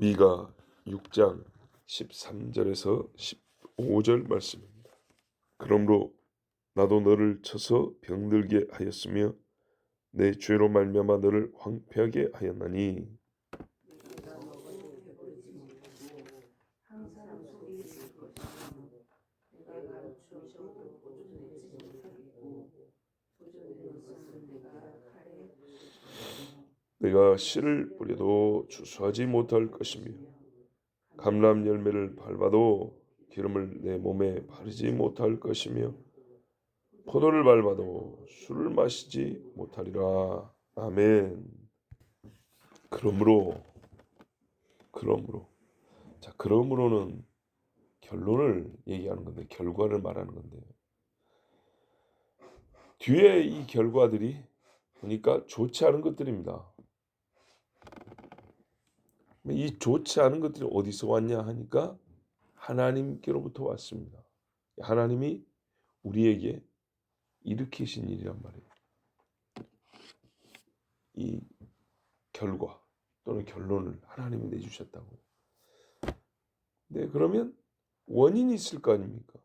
미가 6장 13절에서 15절 말씀입니다. 그러므로 나도 너를 쳐서 병들게 하였으며 내 죄로 말미암아 너를 황폐하게 하였나니 내가 씨를 뿌려도 추수하지 못할 것이며 감람 열매를 밟아도 기름을 내 몸에 바르지 못할 것이며 포도를 밟아도 술을 마시지 못하리라. 아멘. 그러므로는 자, 그러므로는 결론을 얘기하는 건데, 결과를 말하는 건데, 뒤에 이 결과들이 보니까 좋지 않은 것들입니다. 이 좋지 않은 것들이 어디서 왔냐 하니까 하나님께로부터 왔습니다. 하나님이 우리에게 일으키신 일이란 말이에요. 이 결과 또는 결론을 하나님이 내주셨다고요. 네, 그러면 원인이 있을 거 아닙니까?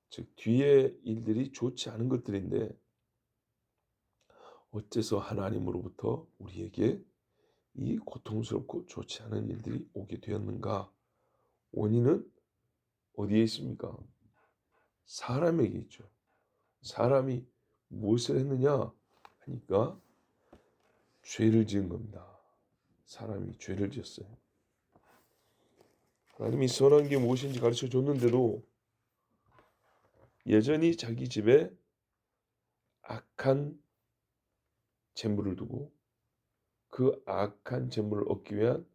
즉 뒤에 일들이 좋지 않은 것들인데 어째서 하나님으로부터 우리에게 이 고통스럽고 좋지 않은 일들이 오게 되었는가? 원인은 어디에 있습니까? 사람에게 있죠. 사람이 무엇을 했느냐 하니까 죄를 지은 겁니다. 사람이 죄를 지었어요. 하나님이 선한 게 무엇인지 가르쳐 줬는데도 여전히 자기 집에 악한 재물을 두고 그 악한 재물을 얻기 위한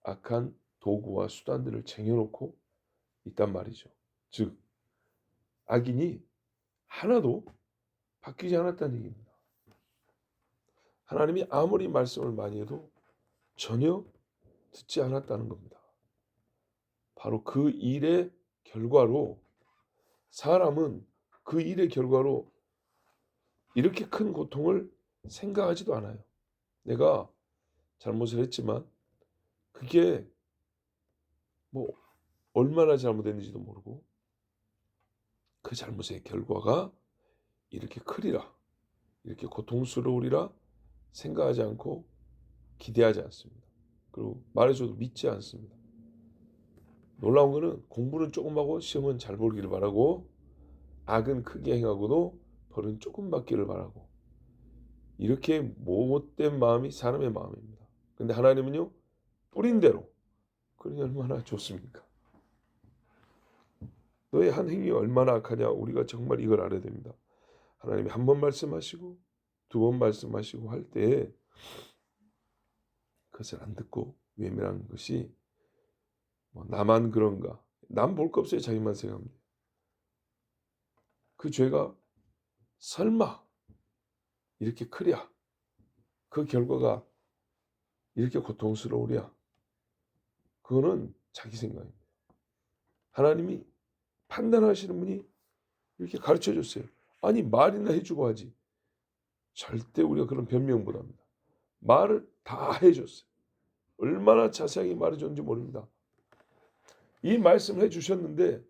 악한 도구와 수단들을 쟁여놓고 있단 말이죠. 즉 악인이 하나도 바뀌지 않았다는 얘기입니다. 하나님이 아무리 말씀을 많이 해도 전혀 듣지 않았다는 겁니다. 바로 그 일의 결과로 사람은 그 일의 결과로 이렇게 큰 고통을 생각하지도 않아요. 내가 잘못을 했지만 그게 뭐 얼마나 잘못했는지도 모르고 그 잘못의 결과가 이렇게 크리라, 이렇게 고통스러우리라 생각하지 않고 기대하지 않습니다. 그리고 말해줘도 믿지 않습니다. 놀라운 것은 공부는 조금 하고 시험은 잘 보기를 바라고 악은 크게 행하고도 벌은 조금 받기를 바라고 이렇게 못된 마음이 사람의 마음입니다. 근데 하나님은요 뿌린 대로 그러니 얼마나 좋습니까? 너의 한 행위 얼마나 악하냐 우리가 정말 이걸 알아야 됩니다. 하나님이 한 번 말씀하시고 두 번 말씀하시고 할 때 그것을 안 듣고 외면한 것이 뭐 나만 그런가 남 볼 거 없어요. 자기만 생각합니다. 그 죄가 설마 이렇게 크랴 그 결과가 이렇게 고통스러우랴 그거는 자기 생각입니다. 하나님이 판단하시는 분이 이렇게 가르쳐 줬어요. 아니 말이나 해주고 하지 절대 우리가 그런 변명 못합니다. 말을 다 해줬어요. 얼마나 자세하게 말해줬는지 모릅니다. 이 말씀을 해주셨는데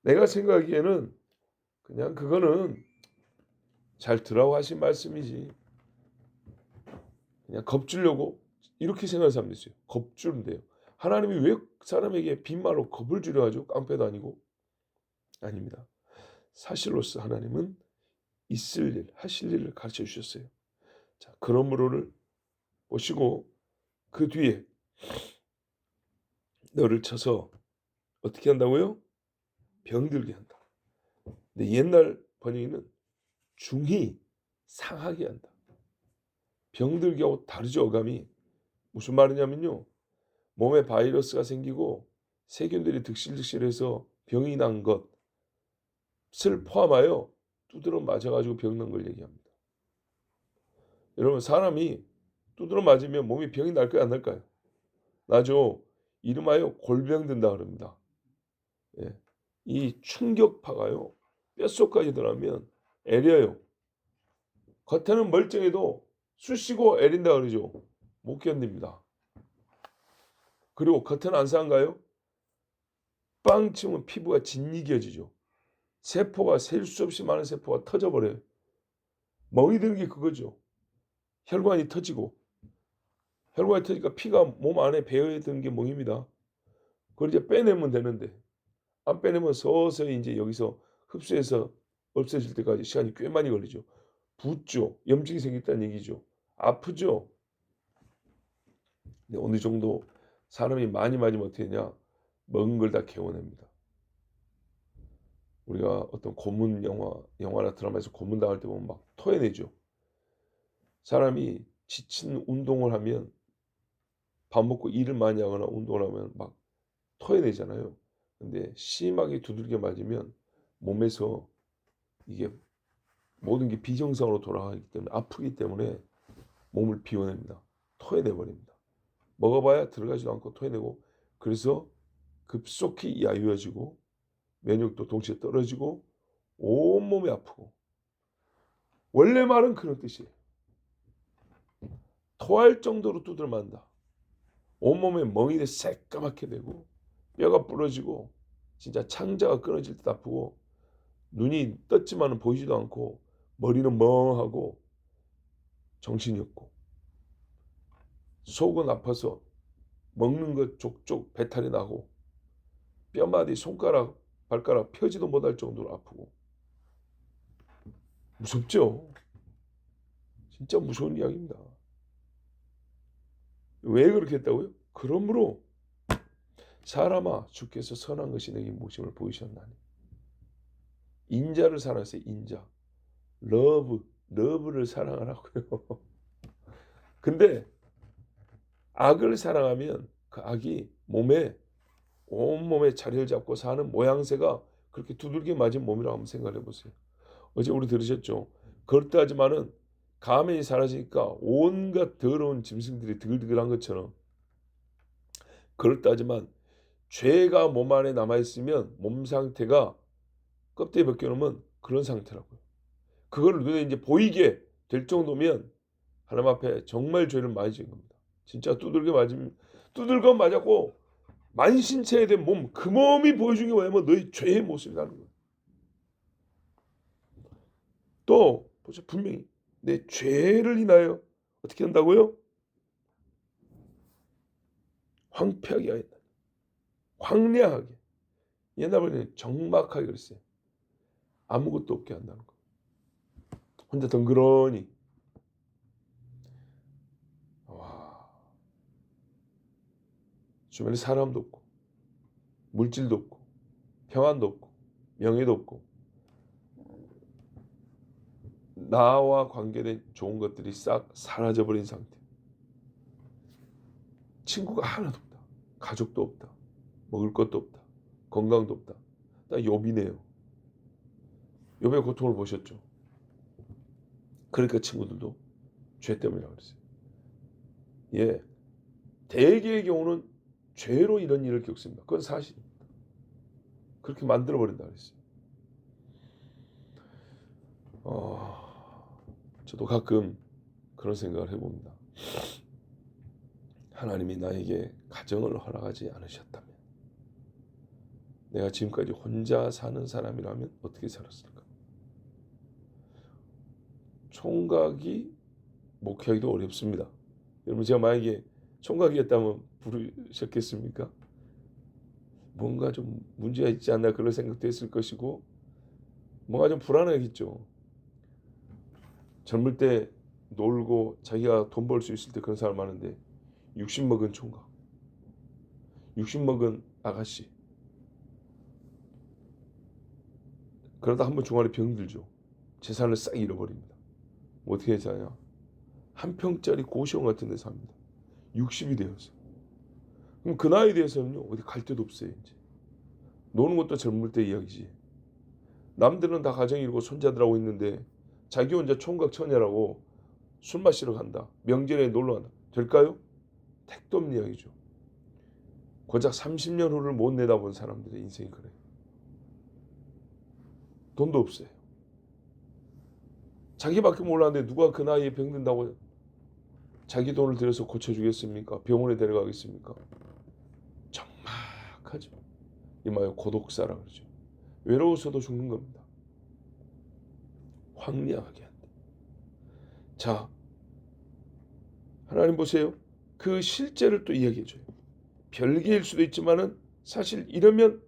내가 생각하기에는 그냥 그거는 잘 들으라고 하신 말씀이지 그냥 겁주려고 이렇게 생각하는 사람도 있어요. 겁주는데요. 하나님이 왜 사람에게 빈말로 겁을 주려 하죠? 깡패도 아니고. 아닙니다. 사실로서 하나님은 있을 일, 하실 일을 가르쳐 주셨어요. 자, 그러므로를 보시고 그 뒤에 너를 쳐서 어떻게 한다고요? 병들게 한다. 근데 옛날 번역에는 중히 상하게 한다. 병들게 하고 다르죠, 어감이. 무슨 말이냐면요. 몸에 바이러스가 생기고 세균들이 득실득실해서 병이 난 것을 포함하여 두드러 맞아가지고 병난 걸 얘기합니다. 여러분 사람이 두드러 맞으면 몸에 병이 날까요 안 날까요? 나죠. 이름하여 골병 든다 그럽니다. 예. 이 충격파가요 뼛속까지 들어가면 애려요. 겉에는 멀쩡해도 쑤시고 애린다 그러죠. 못 견딥니다. 그리고 겉은 안 상한가요? 빵 치면 피부가 진이겨지죠. 세포가 셀 수 없이 많은 세포가 터져버려요. 멍이 드는 게 그거죠. 혈관이 터지고, 혈관이 터지니까 피가 몸 안에 배어드는 게 멍입니다. 그걸 이제 빼내면 되는데, 안 빼내면 서서히 이제 여기서 흡수해서 없어질 때까지 시간이 꽤 많이 걸리죠. 붓죠. 염증이 생겼다는 얘기죠. 아프죠. 근데 어느 정도 사람이 많이 맞으면 어떻게 되냐? 먹은 걸 다 개워냅니다. 우리가 어떤 고문 영화나 드라마에서 고문 당할 때 보면 막 토해내죠. 사람이 지친 운동을 하면, 밥 먹고 일을 많이 하거나 운동을 하면 막 토해내잖아요. 근데 심하게 두들겨 맞으면 몸에서 이게 모든 게 비정상으로 돌아가기 때문에, 아프기 때문에 몸을 비워냅니다. 토해내 버립니다. 먹어봐야 들어가지도 않고 토해내고, 그래서 급속히 야유어지고 면역도 동시에 떨어지고 온몸이 아프고, 원래 말은 그런 뜻이에요. 토할 정도로 두드려 맞는다. 온몸에 멍이 새까맣게 되고 뼈가 부러지고 진짜 창자가 끊어질 듯 아프고, 눈이 떴지만은 보이지도 않고 머리는 멍하고 정신이 없고, 속은 아파서 먹는 것 족족 배탈이 나고 뼈마디 손가락 발가락 펴지도 못할 정도로 아프고. 무섭죠? 진짜 무서운 이야기입니다. 왜 그렇게 했다고요? 그러므로 사람아, 주께서 선한 것이 내게 무엇임을 보이셨나니. 인자를 사랑하세요. 인자. 러브를 사랑하라고요. 근데 악을 사랑하면 그 악이 온몸에 자리를 잡고 사는 모양새가 그렇게 두들겨 맞은 몸이라고 한번 생각해 보세요. 어제 우리 들으셨죠? 그렇다 하지만은 가면이 사라지니까 온갖 더러운 짐승들이 드글드글한 것처럼, 그렇다 하지만 죄가 몸 안에 남아있으면 몸 상태가 껍데기 벗겨놓으면 그런 상태라고요. 그걸 눈에 이제 보이게 될 정도면 하나님 앞에 정말 죄를 많이 지은 겁니다. 진짜 두들겨 맞았고 만신체에 된 몸, 그 몸이 보여준 게 뭐냐면 너희 죄의 모습이라는 거예요. 또 보세요. 분명히 내 죄를 인하여 어떻게 한다고요? 황폐하게 하였다. 황량하게. 옛날에는 정막하게 그랬어요. 아무것도 없게 한다는 거. 혼자 덩그러니. 와. 주변에 사람도 없고 물질도 없고 평안도 없고 명예도 없고 나와 관계된 좋은 것들이 싹 사라져버린 상태. 친구가 하나도 없다. 가족도 없다. 먹을 것도 없다. 건강도 없다. 딱 욥이네요. 욥의 고통을 보셨죠? 그러니까 친구들도 죄 때문이라고 그랬어요. 예, 대개의 경우는 죄로 이런 일을 겪습니다. 그건 사실입니다. 그렇게 만들어버린다 그랬어요. 저도 가끔 그런 생각을 해봅니다. 하나님이 나에게 가정을 허락하지 않으셨다면, 내가 지금까지 혼자 사는 사람이라면 어떻게 살았을까? 총각이 목회하기도 어렵습니다. 여러분, 제가 만약에 총각이었다면 부르셨겠습니까? 뭔가 좀 문제가 있지 않나 그런 생각도 했을 것이고, 뭔가 좀 불안하겠죠. 젊을 때 놀고 자기가 돈 벌 수 있을 때 그런 사람 많은데, 60 먹은 총각, 60 먹은 아가씨, 그러다 한번 중간에 병들죠. 재산을 싹 잃어버립니다. 어떻게 하냐? 한 평짜리 고시원 같은 데 삽니다. 60이 되어서. 그럼 그 나이에 대해서는요, 어디 갈 데도 없어요. 이제 노는 것도 젊을 때 이야기지. 남들은 다 가정 이루고 손자들하고 있는데 자기 혼자 총각 처녀라고 술 마시러 간다. 명절에 놀러 간다. 될까요? 택도 없는 이야기죠. 고작 30년 후를 못 내다본 사람들의 인생이 그래요. 돈도 없어요. 자기밖에 몰랐는데 누가 그 나이에 병든다고 자기 돈을 들여서 고쳐주겠습니까? 병원에 데려가겠습니까? 정확하죠. 이마요 고독사라 그러죠. 외로워서도 죽는 겁니다. 황량하게 한다. 자, 하나님 보세요. 그 실제를 또 이야기해줘요. 별개일 수도 있지만은 사실 이러면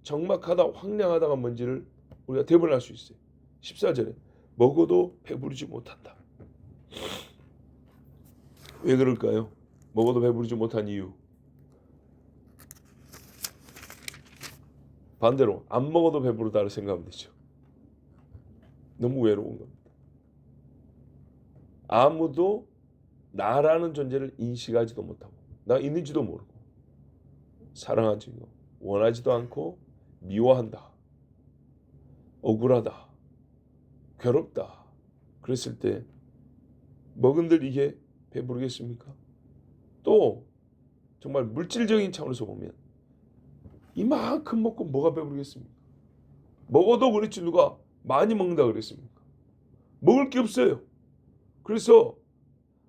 적막하다, 황량하다가 뭔지를 우리가 대변할 수 있어요. 14절에 먹어도 배부르지 못한다. 왜 그럴까요? 먹어도 배부르지 못한 이유. 반대로 안 먹어도 배부르다고 생각하면 되죠. 너무 외로운 겁니다. 아무도 나라는 존재를 인식하지도 못하고 나 있는지도 모르고 사랑하지도 원하지도 않고 미워한다. 억울하다. 괴롭다. 그랬을 때 먹은들 이게 배부르겠습니까? 또 정말 물질적인 차원에서 보면 이만큼 먹고 뭐가 배부르겠습니까? 먹어도 그렇지 누가 많이 먹는다 그랬습니까? 먹을 게 없어요. 그래서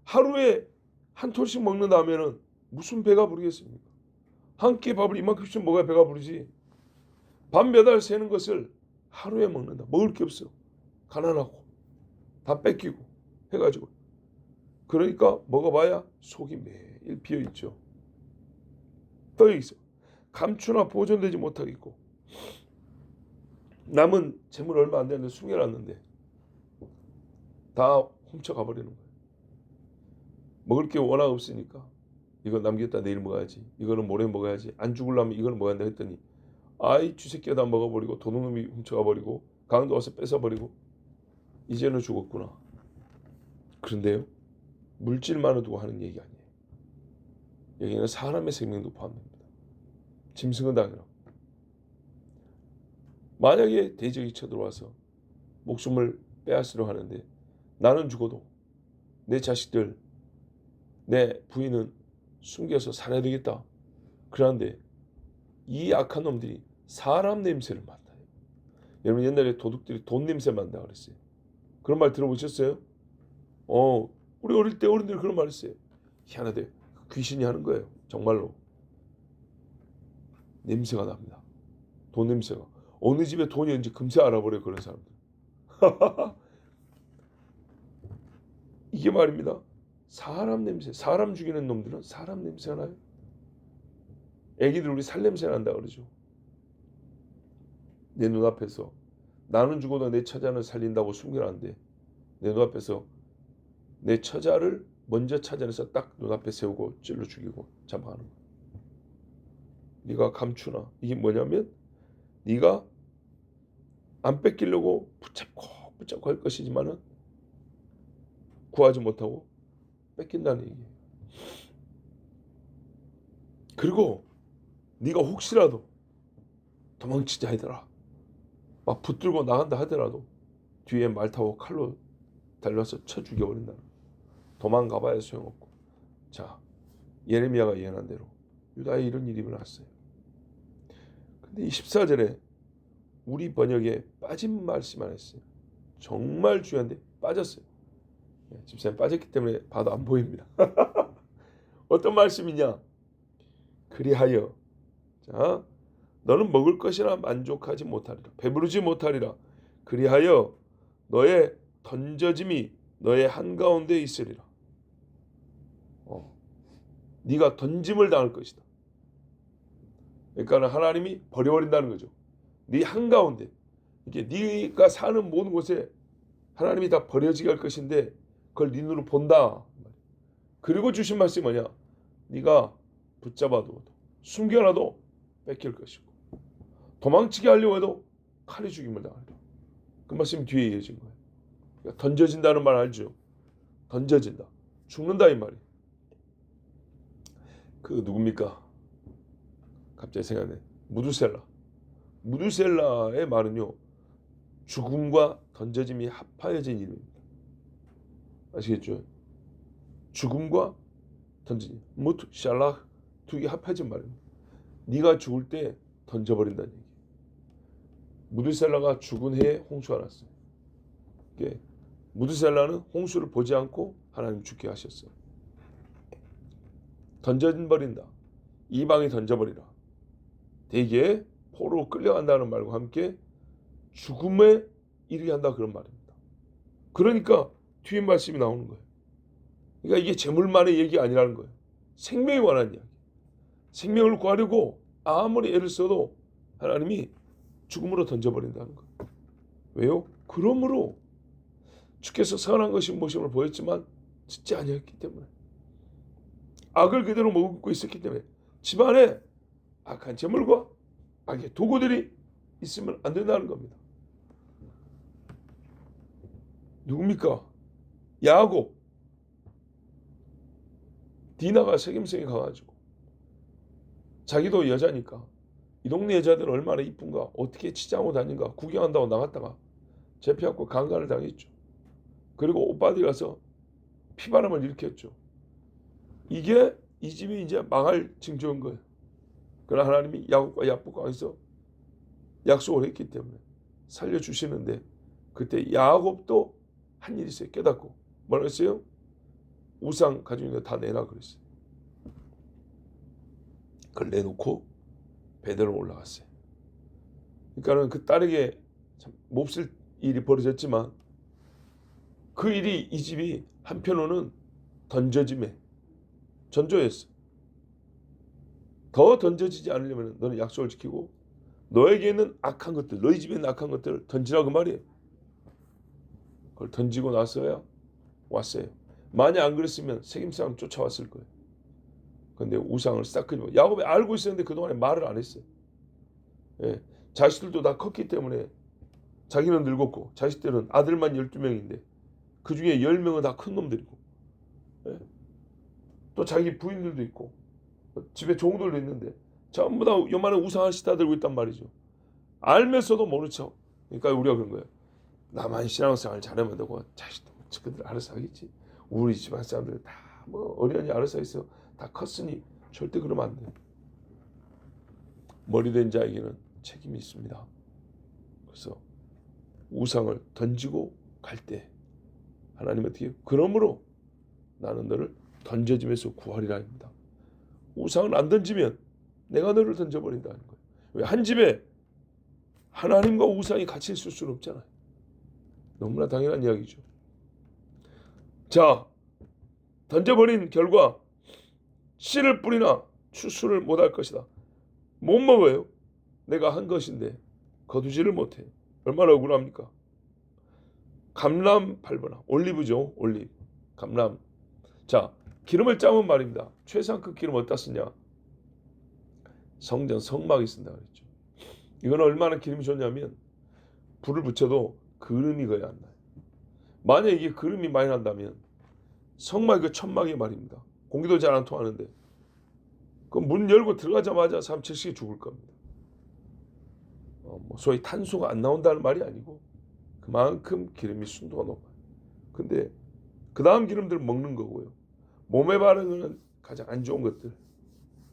하루에 한 톨씩 먹는다면은 무슨 배가 부르겠습니까? 한 끼 밥을 이만큼씩 먹어야 배가 부르지. 밥 몇 알 새는 것을 하루에 먹는다. 먹을 게 없어. 가난하고 다 뺏기고 해가지고 그러니까 먹어봐야 속이 매일 비어있죠. 떠있어. 감추나 보존되지 못하겠고 남은 재물 얼마 안 되는데 숨겨놨는데 다 훔쳐가 버리는 거예요. 먹을 게 워낙 없으니까 이거 남겼다 내일 먹어야지. 이거는 모레 먹어야지. 안 죽으려면 이거는 먹어야 한다 했더니 아이 쥐새끼가 다 먹어버리고 도둑놈이 훔쳐가 버리고 강도 와서 뺏어버리고 이제는 죽었구나. 그런데요. 물질만을 두고 하는 얘기 아니에요. 여기는 사람의 생명도 포함됩니다. 짐승은 당연하고. 만약에 대적이 쳐들어와서 목숨을 빼앗으려 하는데 나는 죽어도 내 자식들, 내 부인은 숨겨서 살아야 되겠다. 그런데 이 악한 놈들이 사람 냄새를 맡아요. 여러분 옛날에 도둑들이 돈 냄새 맡는다 그랬어요. 그런 말 들어보셨어요? 우리 어릴 때 어른들이 그런 말 했어요. 희한하대. 귀신이 하는 거예요. 정말로. 냄새가 납니다. 돈 냄새가. 어느 집에 돈이 있는지 금세 알아버려요. 그런 사람들. 이게 말입니다. 사람 냄새. 사람 죽이는 놈들은 사람 냄새가 나요. 애기들 우리 살 냄새 난다 그러죠. 내 눈앞에서 나는 죽어도 내 처자는 살린다고 숨겨놨는데 내 눈앞에서 내 처자를 먼저 찾아내서 딱 눈앞에 세우고 찔러 죽이고 잡아가는 거야. 네가 감추나. 이게 뭐냐면 네가 안 뺏기려고 붙잡고 할 것이지만은 구하지 못하고 뺏긴다는 얘기예요. 그리고 네가 혹시라도 도망치자 하더라. 막 붙들고 나간다 하더라도 뒤에 말 타고 칼로 달려서 쳐 죽여버린다. 도망가봐야 소용없고. 자, 예레미야가 예언한 대로 유다에 이런 일이 일어났어요. 근데 이 14절에 우리 번역에 빠진 말씀 안 했어요. 정말 중요한데 빠졌어요. 집사님 빠졌기 때문에 봐도 안 보입니다. 어떤 말씀이냐? 그리하여 자 너는 먹을 것이나 만족하지 못하리라. 배부르지 못하리라. 그리하여 너의 던져짐이 너의 한가운데 있으리라. 네가 던짐을 당할 것이다. 그러니까 하나님이 버려버린다는 거죠. 네 한가운데 이게 네가 사는 모든 곳에 하나님이 다 버려지게 할 것인데 그걸 네 눈으로 본다. 그리고 주신 말씀이 뭐냐? 네가 붙잡아도 숨겨놔도 뺏길 것이고 도망치게 하려고 해도 칼에 죽임을 당하리라. 그 말씀이 뒤에 이어진 거예요. 그러니까 던져진다는 말 알죠? 던져진다. 죽는다 이 말이에요. 그 누굽니까? 갑자기 생각나네. 무두셀라. 무두셀라의 말은요. 죽음과 던져짐이 합하여진 이름입니다. 아시겠죠? 죽음과 던져짐. 무트, 샬라 두 개 합해진 말입니다. 네가 죽을 때 던져버린다는 얘기. 무두셀라가 죽은 해에 홍수가 났어요. 무두셀라는 홍수를 보지 않고 하나님 죽게 하셨어요. 던져버린다. 이방에 던져버리라. 대개 포로로 끌려간다는 말과 함께 죽음에 이르게 한다 그런 말입니다. 그러니까 뒤에 말씀이 나오는 거예요. 그러니까 이게 재물만의 얘기가 아니라는 거예요. 생명에 관한 이야기. 생명을 구하려고 아무리 애를 써도 하나님이 죽음으로 던져버린다는 거예요. 왜요? 그러므로 주께서 선한 것이 무엇임을 보였지만 듣지 아니했기 때문에, 악을 그대로 머금고 있었기 때문에 집안에 악한 재물과 악의 도구들이 있으면 안 된다는 겁니다. 누굽니까? 야곱. 디나가 책임성이 강해가지고 자기도 여자니까 이 동네 여자들은 얼마나 이쁜가, 어떻게 치장하고 다닌가 구경한다고 나갔다가 잡혀갖고 강간을 당했죠. 그리고 오빠들이 가서 피바람을 일으켰죠. 이게 이 집이 이제 망할 징조인 거예요. 그러나 하나님이 야곱과 야복강에서 약속을 했기 때문에 살려주시는데, 그때 야곱도 한 일이 있어요. 깨닫고 뭐라 했어요? 우상 가지고 있는 거 다 내놔 그랬어요. 그걸 내놓고 베델로 올라갔어요. 그러니까는 그 딸에게 참 몹쓸 일이 벌어졌지만 그 일이 이 집이 한편으로는 던져짐에 전조였어. 더 던져지지 않으려면 너는 약속을 지키고 너에게 있는 악한 것들, 너희 집에 있는 악한 것들을 던지라 그 말이에요. 그걸 던지고 나서야 왔어요. 만약 안 그랬으면 세겜사람 쫓아왔을 거예요. 근데 우상을 싹 끄집어. 야곱이 알고 있었는데 그동안에 말을 안 했어요. 예. 자식들도 다 컸기 때문에 자기는 늙었고 자식들은 아들만 12명인데 그 중에 10명은 다 큰 놈들이고, 예. 또 자기 부인들도 있고 집에 종들도 있는데 전부 다 요만한 우상 하나씩 다 들고 있단 말이죠. 알면서도 모른 척. 그러니까 우리가 그런 거예요. 나만 신앙생활 잘하면 되고 자식들 그들 알아서 하겠지. 우리 집안 사람들 다 뭐 어련히 알아서 있어. 다 컸으니 절대 그러면 안 돼. 머리 된 자에게는 책임이 있습니다. 그래서 우상을 던지고 갈 때 하나님 어떻게? 그러므로 나는 너를 던져짐에서 구하리라 합니다. 우상을 안 던지면 내가 너를 던져버린다는 거예요. 왜? 한 집에 하나님과 우상이 같이 있을 수는 없잖아요. 너무나 당연한 이야기죠. 자, 던져버린 결과 씨를 뿌리나 추수를 못할 것이다. 못 먹어요. 내가 한 것인데 거두지를 못해. 얼마나 억울합니까? 감람 8번아. 올리브죠. 올리브. 감람. 자, 기름을 짜면 말입니다. 최상급 기름 어디다 쓰냐? 성전 성막에 쓴다 그랬죠. 이건 얼마나 기름이 좋냐면 불을 붙여도 그름이 거의 안 나요. 만약 이게 그름이 많이 난다면 성막 그 천막이 말입니다. 공기도 잘 안 통하는데 그 문 열고 들어가자마자 사람 질식이 죽을 겁니다. 뭐 소위 탄소가 안 나온다는 말이 아니고 그만큼 기름이 순도가 높아요. 근데 그 다음 기름들을 먹는 거고요. 몸에 바르는 가장 안 좋은 것들,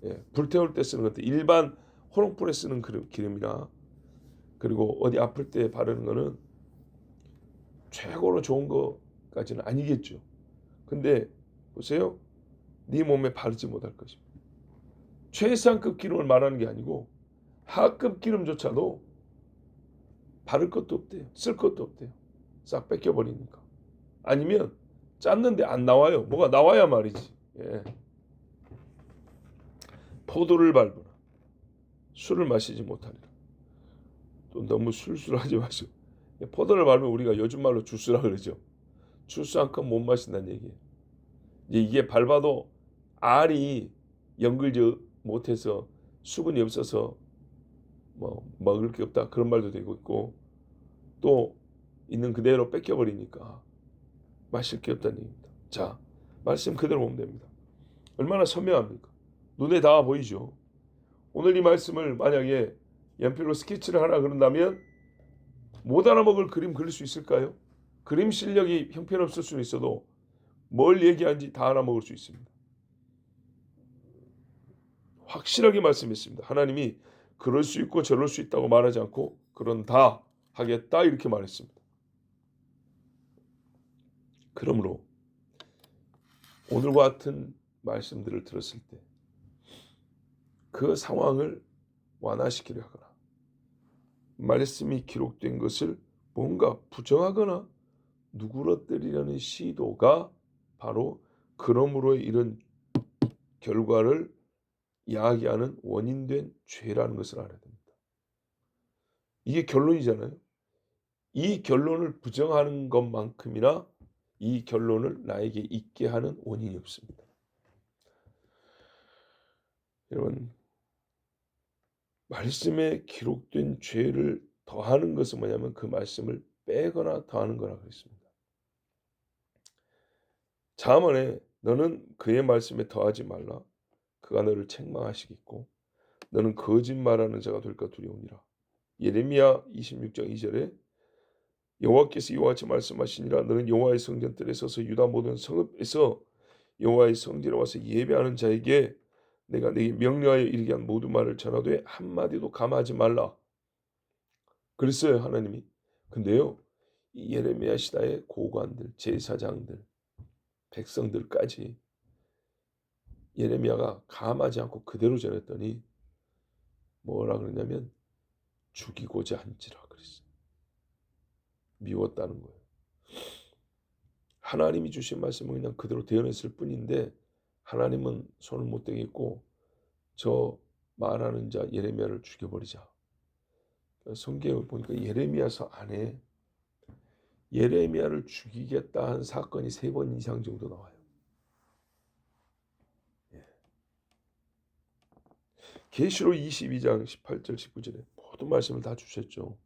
예, 불태울 때 쓰는 것들, 일반 호롱불에 쓰는 기름이나 그리고 어디 아플 때 바르는 거는 최고로 좋은 거까지는 아니겠죠. 근데 보세요. 네 몸에 바르지 못할 것입니다. 최상급 기름을 말하는 게 아니고 하급 기름조차도 바를 것도 없대요. 쓸 것도 없대요. 싹 뺏겨버리니까. 아니면 짰는데 안 나와요. 뭐가 나와야 말이지. 예. 포도를 밟으라. 술을 마시지 못하리라. 또 너무 술술하지 마시고. 포도를 밟으면 우리가 요즘 말로 주스라 그러죠. 주스 한 컵 못 마신다는 얘기예요. 이게 밟아도 알이 연글지 못해서 수분이 없어서 뭐 먹을 게 없다 그런 말도 되고 있고, 또 있는 그대로 뺏겨버리니까 마실 게 없다는 얘기입니다. 자, 말씀 그대로 보면 됩니다. 얼마나 선명합니까? 눈에 다 보이죠. 오늘 이 말씀을 만약에 연필로 스케치를 하라 그런다면 못 알아먹을 그림 그릴 수 있을까요? 그림 실력이 형편없을 수는 있어도 뭘 얘기하는지 다 알아먹을 수 있습니다. 확실하게 말씀했습니다. 하나님이 그럴 수 있고 저럴 수 있다고 말하지 않고 그런다 하겠다 이렇게 말했습니다. 그러므로 오늘과 같은 말씀들을 들었을 때 그 상황을 완화시키려 하거나 말씀이 기록된 것을 뭔가 부정하거나 누그러뜨리려는 시도가 바로 그러므로 이런 결과를 야기하는 원인된 죄라는 것을 알아야 됩니다. 이게 결론이잖아요. 이 결론을 부정하는 것만큼이나 이 결론을 나에게 있게 하는 원인이 없습니다. 여러분, 말씀에 기록된 죄를 더하는 것은 뭐냐면 그 말씀을 빼거나 더하는 거라고 했습니다. 잠언에 너는 그의 말씀에 더하지 말라. 그가 너를 책망하시겠고 너는 거짓말하는 자가 될까 두려우니라. 예레미야 26장 2절에 여호와께서 이와 같이 말씀하시니라. 너는 여호와의 성전들에 서서 유다 모든 성읍에서 여호와의 성전에 와서 예배하는 자에게 내가 네게 명령하여 이르게 한 모든 말을 전하되 한마디도 감하지 말라. 그랬어요, 하나님이. 근데요, 이 예레미야 시대의 고관들, 제사장들, 백성들까지 예레미야가 감하지 않고 그대로 전했더니 뭐라 그러냐면 죽이고자 한지라 그랬어요. 미웠다는 거예요. 하나님이 주신 말씀은 그냥 그대로 대언했을 뿐인데 하나님은 손을 못 대겠고 저 말하는 자 예레미야를 죽여버리자. 성경을 보니까 예레미야서 안에 예레미야를 죽이겠다 한 사건이 3번 이상 정도 나와요. 계시록 22장 18절 19절에 모든 말씀을 다 주셨죠.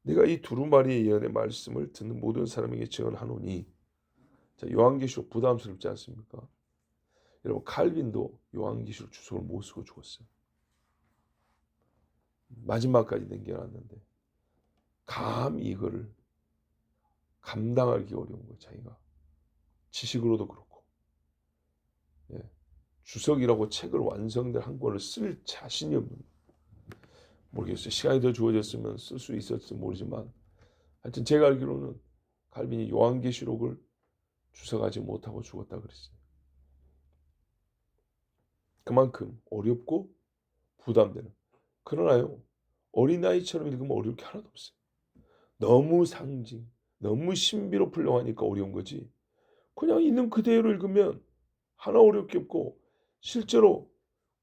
내가 이 두루마리의 예언의 말씀을 듣는 모든 사람에게 증언하노니. 자, 요한계시록 부담스럽지 않습니까? 여러분, 칼빈도 요한계시록 주석을 못 쓰고 죽었어요. 마지막까지 남겨놨는데 감히 이거를 감당하기 어려운 거예요. 자기가 지식으로도 그렇고, 주석이라고 책을 완성된 한 권을 쓸 자신이 없는 거예요. 모르겠어요. 시간이 더 주어졌으면 쓸 수 있었을지 모르지만 하여튼 제가 알기로는 칼빈이 요한계시록을 주석하지 못하고 죽었다 그랬어요. 그만큼 어렵고 부담되는. 그러나요, 어린아이처럼 읽으면 어려울 게 하나도 없어요. 너무 상징, 너무 신비로 풀려하니까 어려운 거지. 그냥 있는 그대로 읽으면 하나 어려울 게 없고 실제로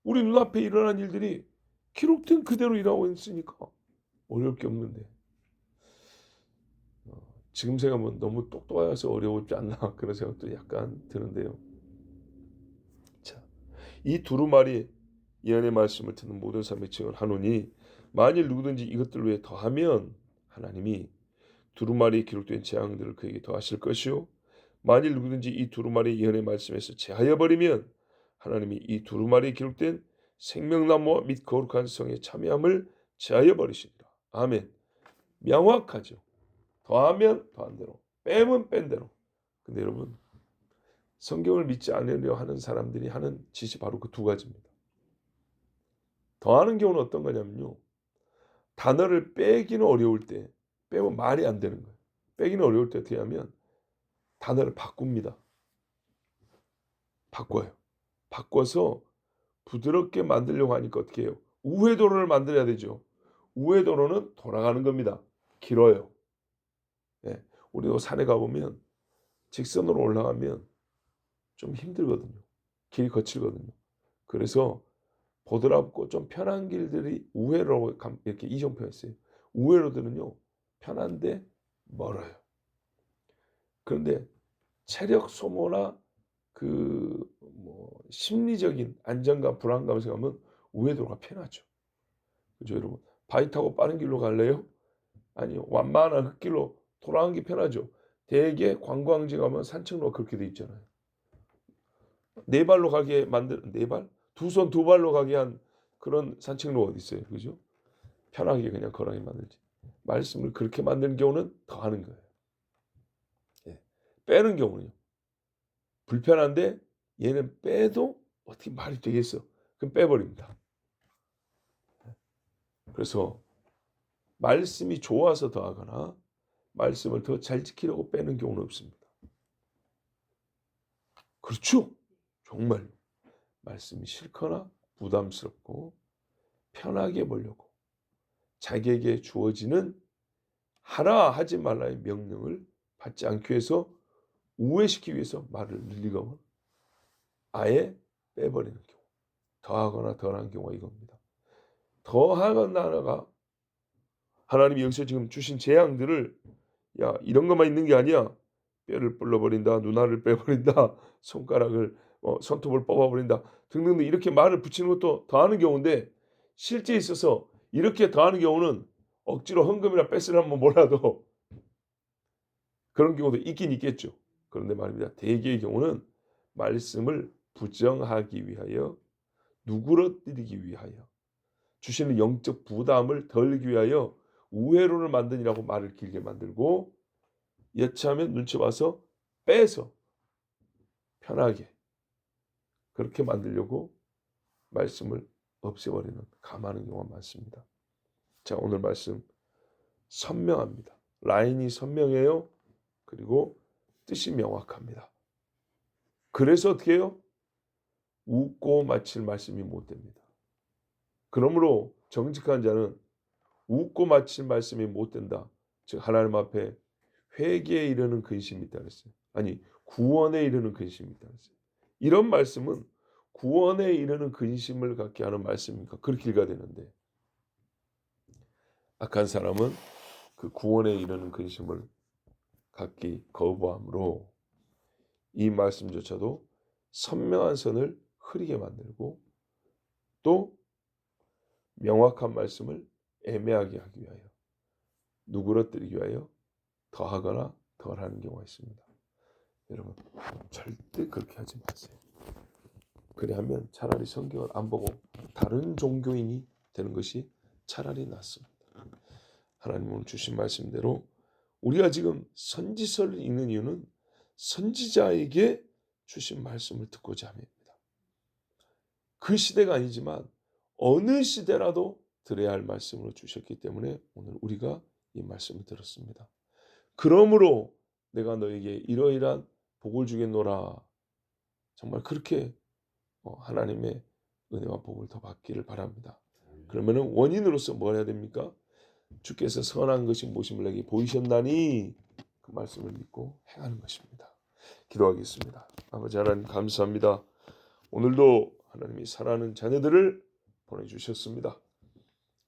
우리 눈앞에 일어난 일들이 기록된 그대로 일하고 있으니까 어려울 게 없는데 지금 생각하면 너무 똑똑해서 어려웠지 않나 그런 생각도 약간 드는데요. 자, 이 두루마리 예언의 말씀을 듣는 모든 사람의 증언하노니 만일 누구든지 이것들 외에 더하면 하나님이 두루마리에 기록된 재앙들을 그에게 더하실 것이요 만일 누구든지 이 두루마리 예언의 말씀에서 제하여 버리면 하나님이 이 두루마리에 기록된 생명나무와 및 거룩한 성의 참여함을 제하여 버리시니라. 아멘. 명확하죠. 더하면 더한 대로, 빼면 뺀 대로. 근데 여러분, 성경을 믿지 않으려 하는 사람들이 하는 짓이 바로 그 2가지입니다. 더하는 경우는 어떤 거냐면요, 단어를 빼기는 어려울 때, 빼면 말이 안 되는 거예요. 빼기는 어려울 때 어떻게 하면 단어를 바꿉니다. 바꿔요. 바꿔서 부드럽게 만들려고 하니까 어떻게 해요? 우회도로를 만들어야 되죠. 우회도로는 돌아가는 겁니다. 길어요. 예, 우리도 산에 가보면 직선으로 올라가면 좀 힘들거든요. 길이 거칠거든요. 그래서 보드랍고 좀 편한 길들이 우회로 이렇게 이정표했어요. 우회로들은요 편한데 멀어요. 그런데 체력 소모나 그 심리적인 안정감, 불안감을 생각하면 우회도로가 편하죠. 그죠, 여러분? 바위 타고 빠른 길로 갈래요? 아니요, 완만한 흙길로 돌아가는 게 편하죠. 대개 관광지 가면 산책로가 그렇게 돼 있잖아요. 4발로 가게 만든 4발? 2손 2발로 가게 한 그런 산책로 어디 있어요, 그죠? 편하게 그냥 걸어가게 만들지. 말씀을 그렇게 만드는 경우는 더 하는 거예요. 예. 빼는 경우는요. 불편한데 얘는 빼도 어떻게 말이 되겠어? 그럼 빼버립니다. 그래서 말씀이 좋아서 더하거나 말씀을 더 잘 지키려고 빼는 경우는 없습니다. 그렇죠? 정말 말씀이 싫거나 부담스럽고 편하게 보려고 자기에게 주어지는 하라 하지 말라의 명령을 받지 않기 위해서 우회시키기 위해서 말을 늘리거나 아예 빼버리는 경우, 더하거나 덜한 경우가 이겁니다. 더하거나가 하나님이 여기서 지금 주신 재앙들을 야 이런 것만 있는 게 아니야. 뼈를 불러버린다, 눈알을 빼버린다, 손가락을 손톱을 뽑아버린다 등등등 이렇게 말을 붙이는 것도 더하는 경우인데 실제 있어서 이렇게 더하는 경우는 억지로 헌금이나 뺏으려면 몰라도 그런 경우도 있긴 있겠죠. 그런데 말입니다. 대개의 경우는 말씀을 부정하기 위하여 누그러뜨리기 위하여 주시는 영적 부담을 덜기 위하여 우회로를 만드니라고 말을 길게 만들고 여차하면 눈치 봐서 빼서 편하게 그렇게 만들려고 말씀을 없애버리는 감하는 경우가 많습니다. 자, 오늘 말씀 선명합니다. 라인이 선명해요. 그리고 뜻이 명확합니다. 그래서 어떻게 해요? 웃고 마칠 말씀이 못 됩니다. 그러므로 정직한 자는 웃고 마칠 말씀이 못 된다. 즉 하나님 앞에 회개에 이르는 근심이 있다 그랬어요. 아니 구원에 이르는 근심이 있다 그랬어요. 이런 말씀은 구원에 이르는 근심을 갖게 하는 말씀이니까 그렇게 읽어야 되는데 악한 사람은 그 구원에 이르는 근심을 갖기 거부함으로 이 말씀조차도 선명한 선을 흐리게 만들고 또 명확한 말씀을 애매하게 하기 위하여 누그러뜨리기 위하여 더하거나 덜하는 경우가 있습니다. 여러분 절대 그렇게 하지 마세요. 그래야면 차라리 성경을 안 보고 다른 종교인이 되는 것이 차라리 낫습니다. 하나님 오늘 주신 말씀대로 우리가 지금 선지서를 읽는 이유는 선지자에게 주신 말씀을 듣고자 함입니다. 그 시대가 아니지만 어느 시대라도 들어야 할 말씀으로 주셨기 때문에 오늘 우리가 이 말씀을 들었습니다. 그러므로 내가 너에게 이러이러한 복을 주겠노라. 정말 그렇게 하나님의 은혜와 복을 더 받기를 바랍니다. 그러면은 원인으로서 뭘 해야 됩니까? 주께서 선한 것이 무엇임을 내게 보이셨나니 그 말씀을 믿고 행하는 것입니다. 기도하겠습니다. 아버지 하나님 감사합니다. 오늘도 하나님이 사랑하는 자녀들을 보내주셨습니다.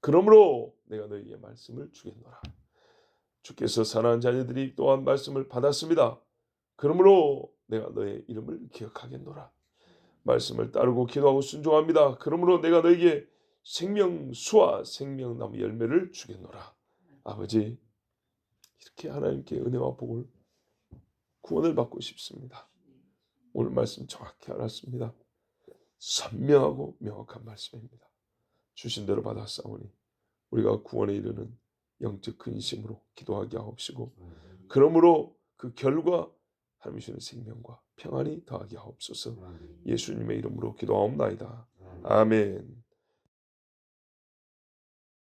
그러므로 내가 너에게 말씀을 주겠노라. 주께서 사랑하는 자녀들이 또한 말씀을 받았습니다. 그러므로 내가 너의 이름을 기억하겠노라. 말씀을 따르고 기도하고 순종합니다. 그러므로 내가 너에게 생명수와 생명나무 열매를 주겠노라. 아버지 이렇게 하나님께 은혜와 복을 구원을 받고 싶습니다. 오늘 말씀 정확히 알았습니다. 선명하고 명확한 말씀입니다. 주신 대로 받았사오니 우리가 구원에 이르는 영적 근심으로 기도하게 하옵시고 그러므로 그 결과 하나님 주시는 생명과 평안이 더하게 하옵소서. 예수님의 이름으로 기도하옵나이다. 아멘.